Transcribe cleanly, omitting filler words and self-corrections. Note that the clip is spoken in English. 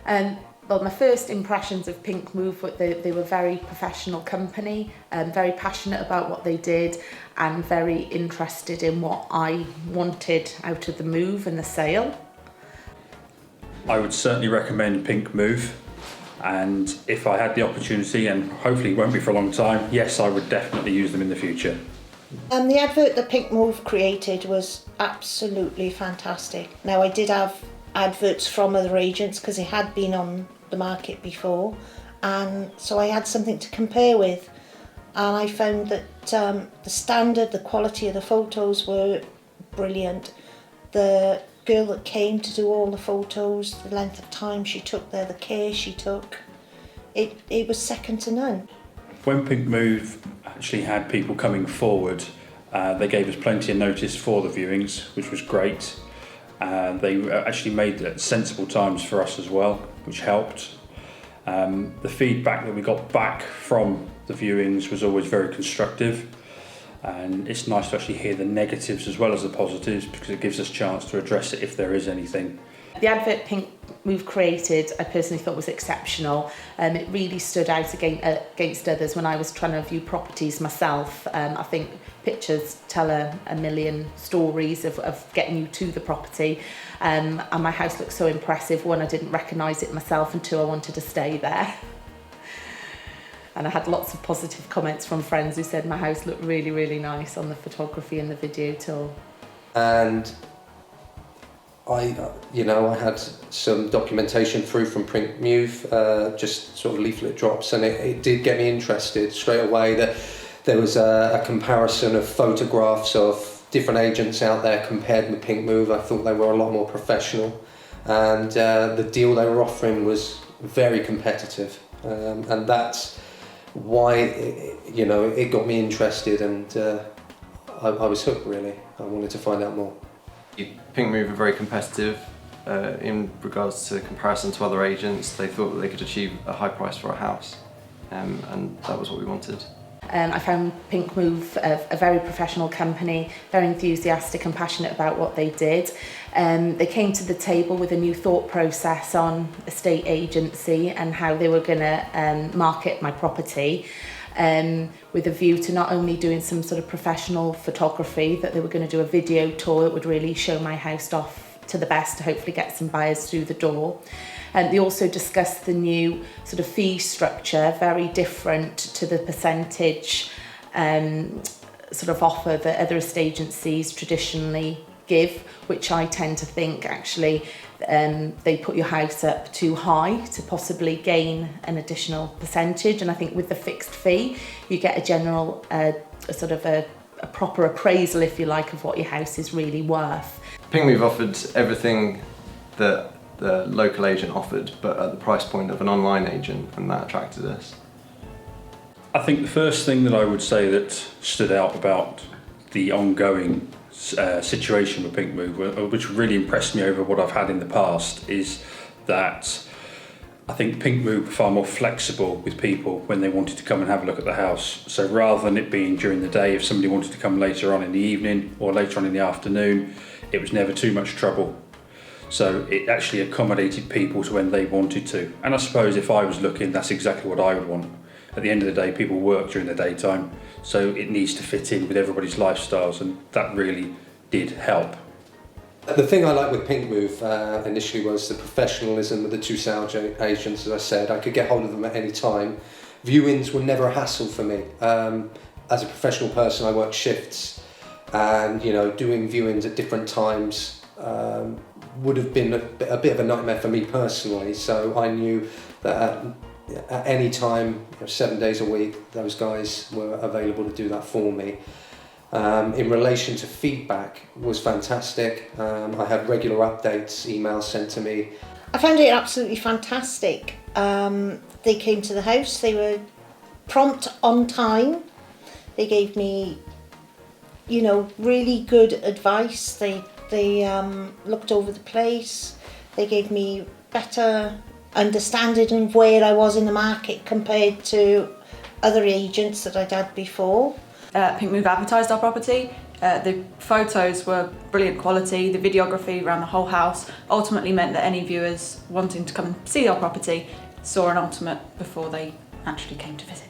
Well, my first impressions of Pinkmove were they were a very professional company, very passionate about what they did and very interested in what I wanted out of the move and the sale. I would certainly recommend Pinkmove, and if I had the opportunity, and hopefully it won't be for a long time, yes, I would definitely use them in the future. The advert that Pinkmove created was absolutely fantastic. Now, I did have adverts from other agents because it had been on the market before, and so I had something to compare with, and I found that the standard, the quality of the photos were brilliant. The girl that came to do all the photos, the length of time she took there, the care she took, it was second to none. When Pinkmove actually had people coming forward, they gave us plenty of notice for the viewings, which was great. They actually made sensible times for us as well, which helped. The feedback that we got back from the viewings was always very constructive, and it's nice to actually hear the negatives as well as the positives, because it gives us a chance to address it if there is anything. The advert Pinkmove created, I personally thought was exceptional. It really stood out against others when I was trying to view properties myself. I think pictures tell a million stories of getting you to the property. And my house looked so impressive. One, I didn't recognise it myself, and two, I wanted to stay there. And I had lots of positive comments from friends who said my house looked really, really nice on the photography and the video tour. And I had some documentation through from Pinkmove, just sort of leaflet drops, and it did get me interested straight away. That there was a comparison of photographs of different agents out there compared with Pinkmove. I thought they were a lot more professional, and the deal they were offering was very competitive, and that's why it got me interested, and I was hooked really. I wanted to find out more. Pinkmove are very competitive in regards to comparison to other agents. They thought that they could achieve a high price for a house, and that was what we wanted. I found Pinkmove a very professional company, very enthusiastic and passionate about what they did. They came to the table with a new thought process on estate agency and how they were going to market my property, with a view to not only doing some sort of professional photography, that they were going to do a video tour that would really show my house off to the best to hopefully get some buyers through the door. They also discussed the new sort of fee structure, very different to the percentage sort of offer that other estate agencies traditionally give, which I tend to think actually they put your house up too high to possibly gain an additional percentage. And I think with the fixed fee, you get a general sort of a proper appraisal, if you like, of what your house is really worth. Pinkmove offered everything that the local agent offered, but at the price point of an online agent, and that attracted us. I think the first thing that I would say that stood out about the ongoing situation with Pinkmove, which really impressed me over what I've had in the past, is that I think Pinkmove were far more flexible with people when they wanted to come and have a look at the house. So rather than it being during the day, if somebody wanted to come later on in the evening or later on in the afternoon, it was never too much trouble. So it actually accommodated people to when they wanted to. And I suppose if I was looking, that's exactly what I would want. At the end of the day, people work during the daytime, so it needs to fit in with everybody's lifestyles, and that really did help. The thing I liked with Pinkmove initially was the professionalism of the two sales agents. As I said, I could get hold of them at any time. Viewings were never a hassle for me. As a professional person, I work shifts, and doing viewings at different times would have been a bit of a nightmare for me personally. So I knew that at any time, 7 days a week, those guys were available to do that for me. In relation to feedback, was fantastic. I had regular updates, emails sent to me. I found it absolutely fantastic. They came to the house, they were prompt on time. They gave me, really good advice. They looked over the place. They gave me better understanding of where I was in the market compared to other agents that I'd had before. Pinkmove advertised our property. The photos were brilliant quality, the videography around the whole house ultimately meant that any viewers wanting to come and see our property saw an ultimate before they actually came to visit.